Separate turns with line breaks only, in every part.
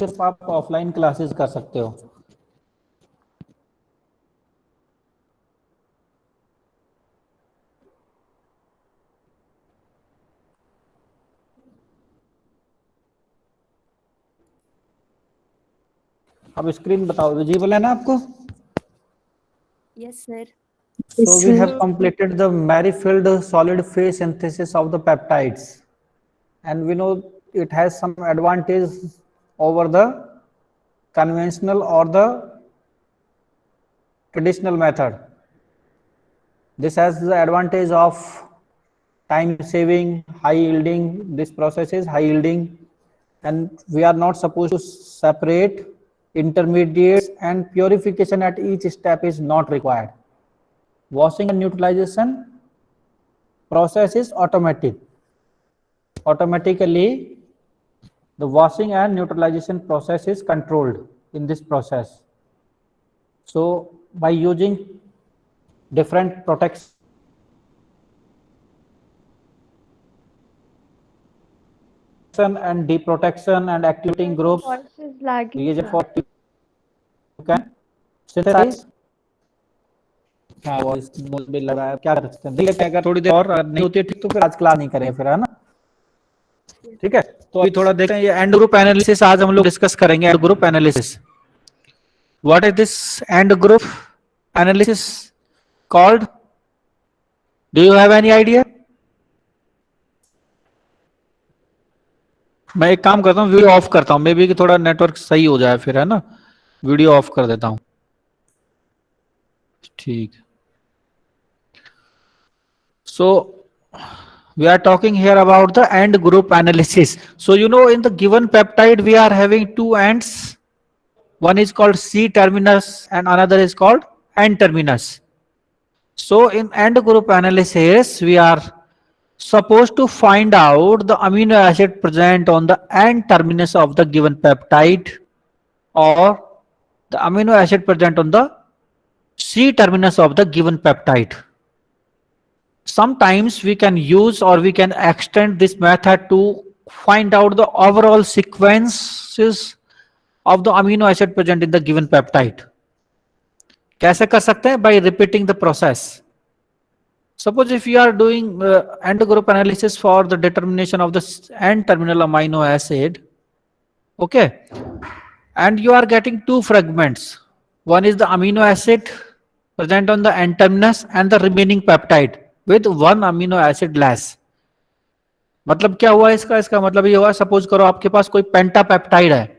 सिर्फ आप offline classes कर सकते हो। अब स्क्रीन बताओ, विजिबल है ना आपको?
Yes, sir.
So we have completed the Merrifield solid phase synthesis of the peptides, and we know it has some advantage over the conventional or the traditional method. This has the advantage of time saving, high yielding. This process is high yielding, and we are not supposed to separate intermediates, and purification at each step is not required. Washing and neutralization process is automatic. Automatically, the washing and neutralization process is controlled in this process. So by using different protection and deprotection and activating
Sir,
groups,
voice is lagging,
reagent
sir.
for you can synthesize. हाँ voice भी लग रहा है, क्या कर सकते हैं, देख लेते हैं। अगर थोड़ी देर और नहीं होती है ठीक तो फिर आज क्लास नहीं करें फिर, है ना? ठीक है, तो अभी थोड़ा देखते हैं ये एंड ग्रुप एनालिसिस आज हम लोग डिस्कस करेंगे। And group analysis, what is this and group analysis called? Do you have any idea? मैं एक काम करता हूँ, वीडियो ऑफ करता हूँ, मे बी कि थोड़ा नेटवर्क सही हो जाए फिर, है ना? वीडियो ऑफ कर देता हूँ। ठीक, सो we are talking here about the end group analysis. So you know, in the given peptide we are having two ends. One is called C terminus and another is called N terminus. So in end group analysis we are supposed to find out the amino acid present on the N terminus of the given peptide, or the amino acid present on the C terminus of the given peptide. Sometimes we can use or we can extend this method to find out the overall sequences of the amino acid present in the given peptide. कैसे कर सकते हैं? By repeating the process. Suppose if you are doing end group analysis for the determination of the N terminal amino acid, okay, and you are getting two fragments. One is the amino acid present on the N terminus and the remaining peptide with one amino acid less. मतलब क्या हुआ इसका? इसका मतलब ये हुआ, suppose करो आपके पास कोई पेंटापेप्टाइड है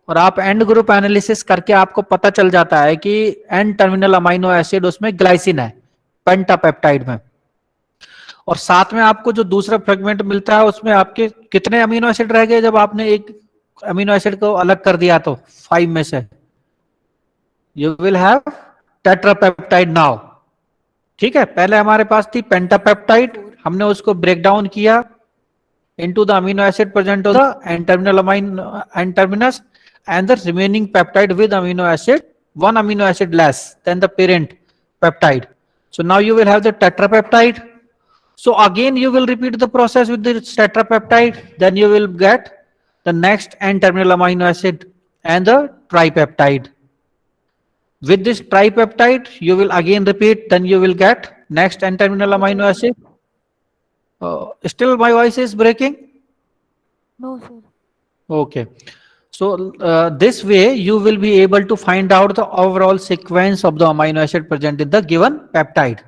और आप एंड ग्रुप एनालिसिस करके आपको पता चल जाता है कि एन टर्मिनल अमाइनो एसिड उसमें ग्लाइसिन है पेंटापेप्टाइड में, और साथ में आपको जो दूसरा फ्रेगमेंट मिलता है उसमें आपके कितने अमीनो एसिड रह गए जब आपने एक अमीनो एसिड को अलग कर दिया? तो 5 में से you will have tetrapeptide now. ठीक है, पहले हमारे पास थी पेंटापेप्टाइड, हमने उसको ब्रेक डाउन किया into the amino acid present on the N-terminal N-terminus and the remaining peptide with amino acid, one amino acid less than the parent peptide. So now you will have the tetrapeptide. So again you will repeat the process with the tetrapeptide, then you will get the next N-terminal amino acid and the tripeptide. With this tripeptide you will again repeat, then you will get next N-terminal amino acid. Still my voice is breaking?
No, sir.
Okay. So this way you will be able to find out the overall sequence of the amino acid present in the given peptide.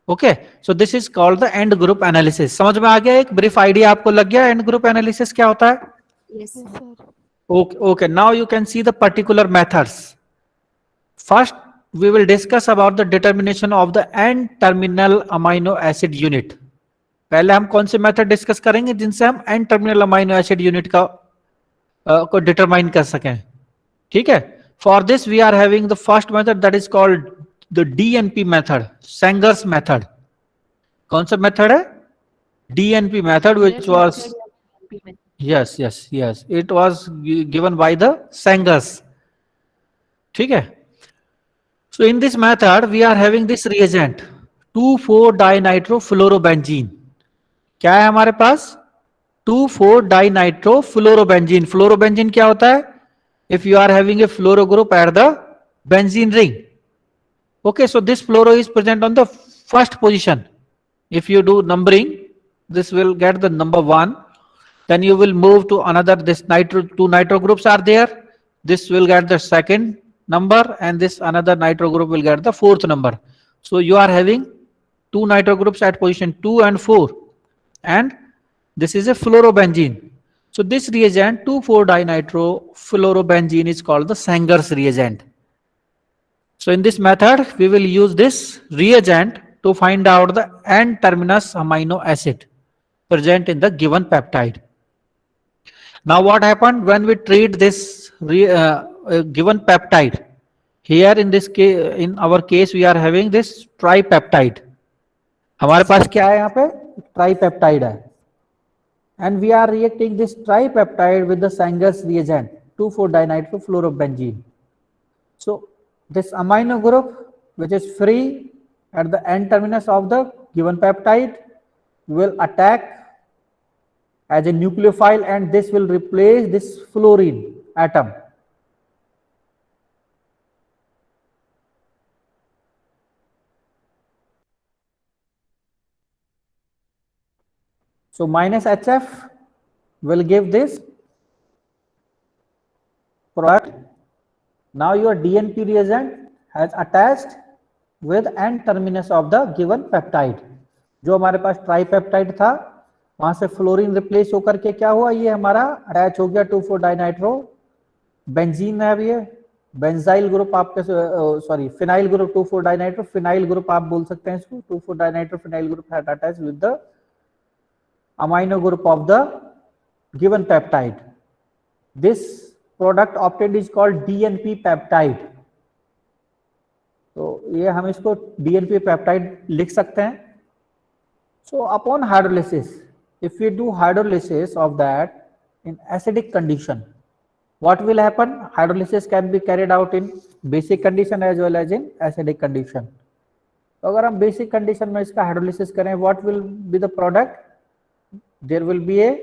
Okay. So this is called the end group analysis. समझ में आ गया? एक brief idea आपको लग गया end group analysis क्या होता है?
Yes,
Yes,
sir.
sir.
Okay. Okay. Now you can see the particular methods. First, we will discuss about the determination of the N-terminal amino acid unit. पहले हम कौन से मेथड डिस्कस करेंगे जिनसे हम N terminal amino acid unit का को determine कर सकें? ठीक है, for this we are having the first method that is called the DNP method, Sanger's method. कौन सा मेथड है? DNP method, which was yes yes yes it was given by the Sanger's. ठीक है, so in this method we are having this reagent two four dinitrofluorobenzene. क्या है हमारे पास? 2,4 डाइनाइट्रोफ्लोरोबेंजीन. Fluorobenzene क्या होता है? If you are having a fluoro group at the benzene ring. Okay, so this fluoro is present on the first position. If you do numbering, this will get the number 1. Then you will move to another, this two nitro groups are there. This will get the second number, and this another nitro group will get the fourth number. So you are having two nitro groups at position 2 and 4, and this is a fluorobenzene. So this reagent 2,4-dinitro-fluorobenzene is called the Sanger's reagent. So in this method, we will use this reagent to find out the N-terminus amino acid present in the given peptide. Now what happened when we treat this given peptide? Here in this case, in our case, we are having this tripeptide. हमारे पास क्या है यहाँ पे? Tripeptide है. And we are reacting this tripeptide with the Sanger's reagent 2,4-dinitrophlorobenzene. So this amino group which is free at the N-terminus of the given peptide will attack as a nucleophile, and this will replace this fluorine atom. So minus HF will give this product. Now your DNP reagent has attached with N-terminus of the given peptide. जो हमारे पास tripeptide था, वहां से fluorine replace होकर के क्या हुआ? ये हमारा अटैच हो गया 2,4-डाइनाइट्रो बेंजीन है. अब ये बेंजाइल ग्रुप आपके, sorry, phenyl group two four dinitro phenyl group आप बोल सकते हैं इसको. 2,4-डाइनाइट्रो फिनाइल ग्रुप है attach with the amino group of the given peptide. This product obtained is called DNP peptide. तो ये हम इसको DNP peptide लिख सकते हैं. So upon hydrolysis, if we do hydrolysis of that in acidic condition, what will happen? Hydrolysis can be carried out in basic condition as well as in acidic condition. तो अगर हम basic condition में इसका hydrolysis करें, what will be the product? There will be a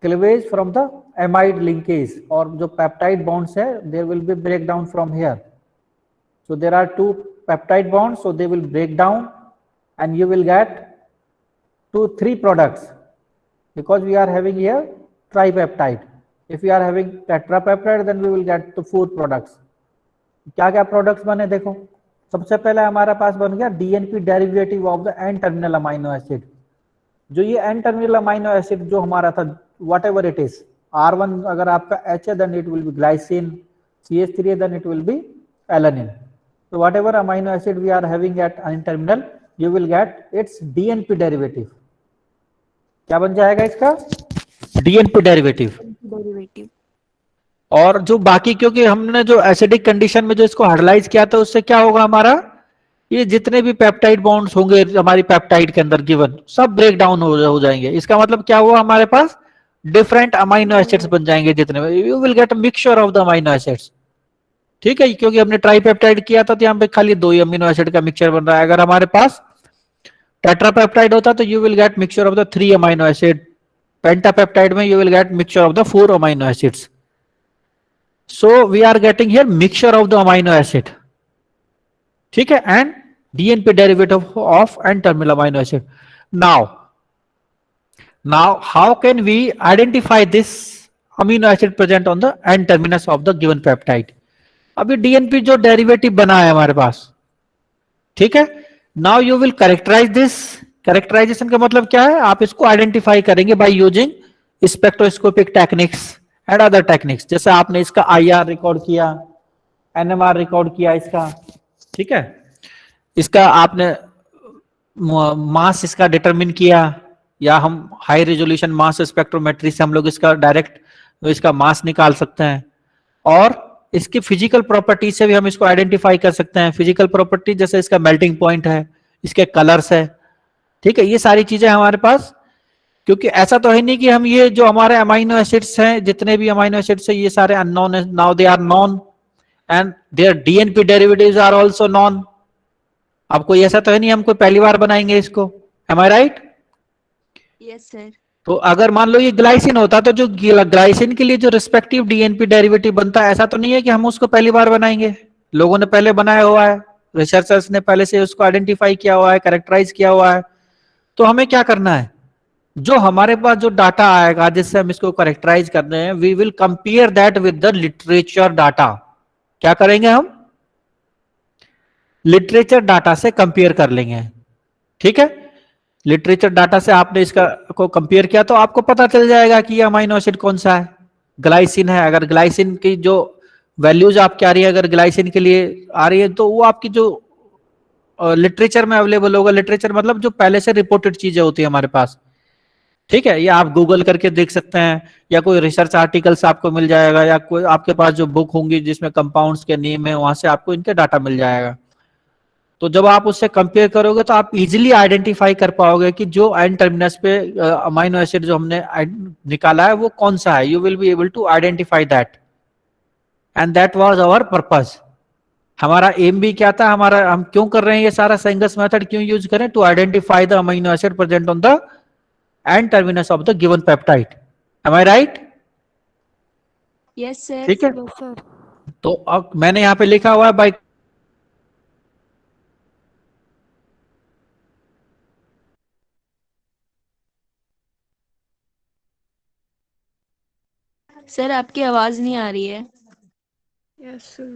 cleavage from the amide linkage, और जो peptide bonds है, there will be breakdown from here. So there are two peptide bonds, so they will break down, and you will get 2-3 products, because we are having here tripeptide. If we are having tetrapeptide, then we will get to 4 products. क्या क्या products बने देखो. सबसे पहले हमारे पास बन गया DNP derivative of the N-terminal amino acid. जो ये N-terminal amino acid जो हमारा था, whatever it is, R1 अगर आपका H है, then it will be glycine, CH3 है, then it will be alanine. So whatever amino acid we are having at N-terminal, you will get its DNP derivative. क्या बन जाएगा इसका? DNP derivative.
Derivative.
और जो बाकी, क्योंकि हमने जो एसिडिक कंडीशन में जो इसको हाइड्रोलाइज किया था, उससे क्या होगा हमारा? ये जितने भी पेप्टाइड बॉन्ड्स होंगे हमारी पेप्टाइड के अंदर गिवन, सब ब्रेक डाउन हो जाएंगे. इसका मतलब क्या हुआ? हमारे पास डिफरेंट अमाइनो एसिड्स बन जाएंगे जितने, you will get a mixture of the amino acids. ठीक है, क्योंकि हमने ट्राइपेप्टाइड किया था तो यहाँ पे खाली 2 ही अमीनो एसिड का मिक्सचर बन रहा है. अगर हमारे पास टेट्रापेप्टाइड होता तो you will get mixture of the 3 amino acid. Pentapeptide में you will get mixture of the 4 amino acids. So we are getting here mixture of the amino acid. ठीक है, and DNP derivative of N-terminal amino acid. Now how can we identify this amino acid present on the N-terminus of the given peptide? अभी DNP जो derivative बना है हमारे पास, ठीक है. Now you will characterize this. Characterization का मतलब क्या है? आप इसको आइडेंटिफाई करेंगे by using spectroscopic techniques and other techniques. जैसे आपने इसका IR रिकॉर्ड किया, NMR रिकॉर्ड किया इसका, ठीक है. इसका आपने मास इसका डिटरमिन किया, या हम हाई रेजोल्यूशन मास स्पेक्ट्रोमेट्री से हम लोग इसका डायरेक्ट इसका मास निकाल सकते हैं. और इसकी फिजिकल प्रॉपर्टी से भी हम इसको आइडेंटिफाई कर सकते हैं. फिजिकल प्रॉपर्टी जैसे इसका मेल्टिंग पॉइंट है, इसके कलर्स है, ठीक है. ये सारी चीजें हमारे पास, क्योंकि ऐसा तो है नहीं कि हम ये जो हमारे अमाइनो एसिड्स हैं, जितने भी अमाइनो एसिड्स हैं, ये सारे अननोन है. Now they are known and their DNP derivatives are also known. अब कोई ऐसा तो है नहीं हम कोई पहली बार बनाएंगे इसको. M I right?
Yes, sir.
तो अगर मान लो ये ग्लाइसिन होता तो जो ग्लाइसिन के लिए जो रिस्पेक्टिव डीएनपी डेरिवेटिव बनता है, ऐसा तो नहीं है कि हम उसको पहली बार बनाएंगे, लोगों ने पहले बनाया हुआ है, रिसर्चर्स ने पहले से उसको आइडेंटिफाई किया हुआ है, कैरेक्टराइज किया हुआ है। तो हमें क्या करना है, जो हमारे पास जो डाटा आएगा जिससे हम इसको करेक्टराइज कर रहे हैं, we will compare that with the literature data. क्या करेंगे हम, लिटरेचर डाटा से कंपेयर कर लेंगे। ठीक है, लिटरेचर डाटा से आपने इसका को कंपेयर किया तो आपको पता चल जाएगा कि ये अमाइनो एसिड कौन सा है, ग्लाइसिन है। अगर ग्लाइसिन की जो वैल्यूज आपकी आ रही है, अगर ग्लाइसिन के लिए आ रही है, तो वो आपकी जो लिटरेचर में अवेलेबल होगा। लिटरेचर मतलब जो पहले से रिपोर्टेड चीजें होती है हमारे पास। ठीक है, ये आप गूगल करके देख सकते हैं, या कोई रिसर्च आर्टिकल्स आपको मिल जाएगा, या कोई आपके पास जो बुक होंगी जिसमें कंपाउंड्स के नेम है, वहां से आपको इनके डाटा मिल जाएगा। तो जब आप उससे कंपेयर करोगे तो आप इजीली आइडेंटिफाई कर पाओगे कि जो एन टर्मिनस पे अमाइनो एसिड जो हमने निकाला है वो कौन सा है। You will be able to identify that, and that was our purpose. हमारा एम भी क्या था, हमारा हम क्यों कर रहे हैं ये सारा सेंगस मेथड क्यों यूज करें, to identify the amino acid present on the end terminus of the given peptide. Am I right?
Yes, sir.
ठीक है,
Yes, sir.
तो अब मैंने यहाँ पे लिखा हुआ है बाई।
सर आपकी आवाज नहीं आ रही है।
Yes, sir.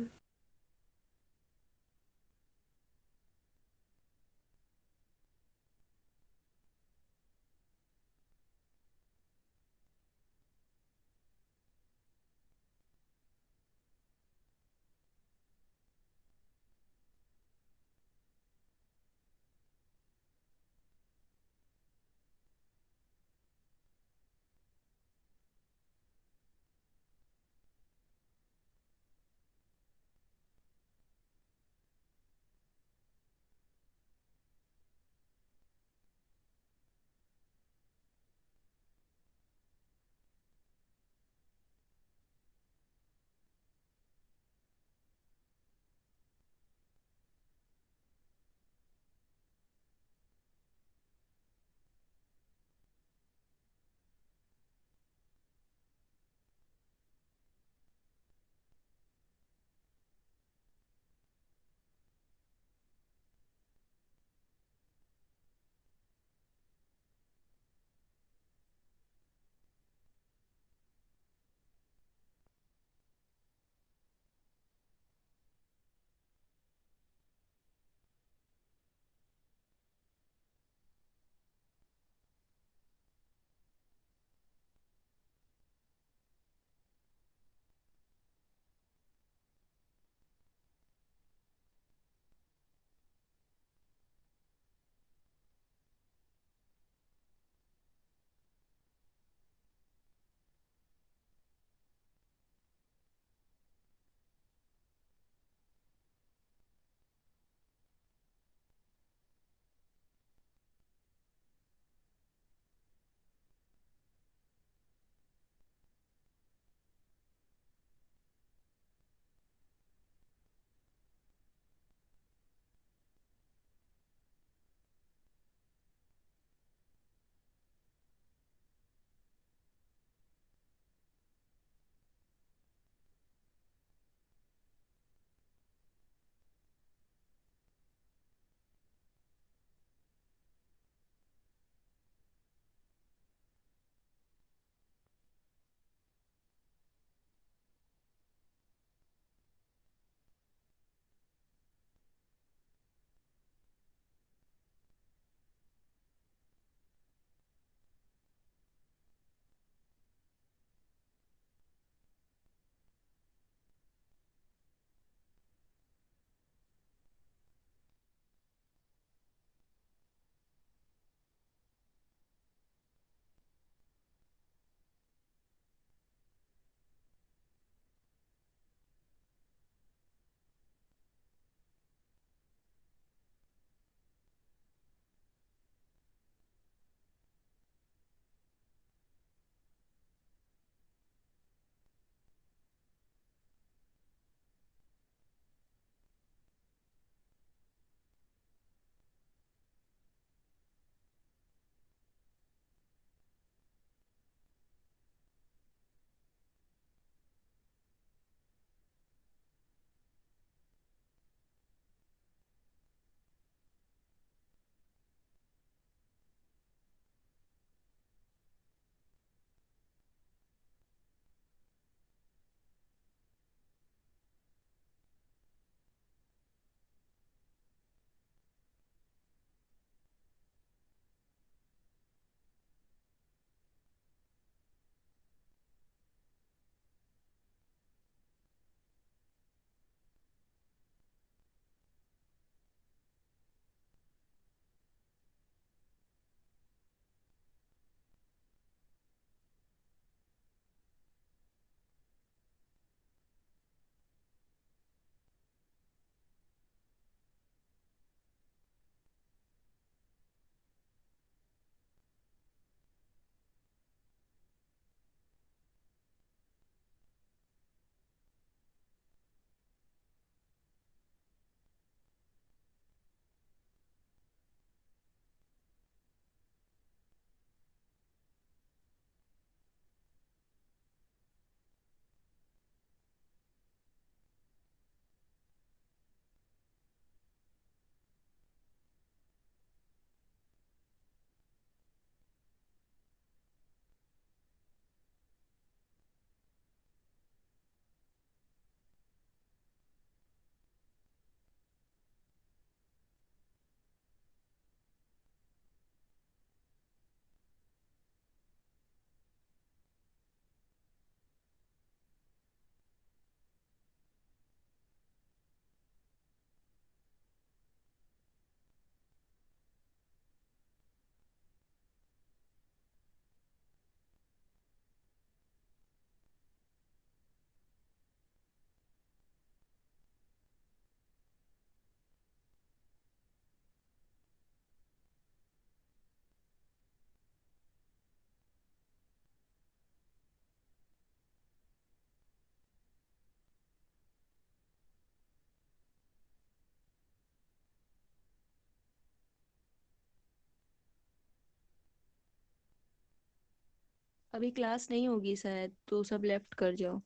अभी क्लास नहीं होगी शायद, तो सब लेफ्ट कर जाओ।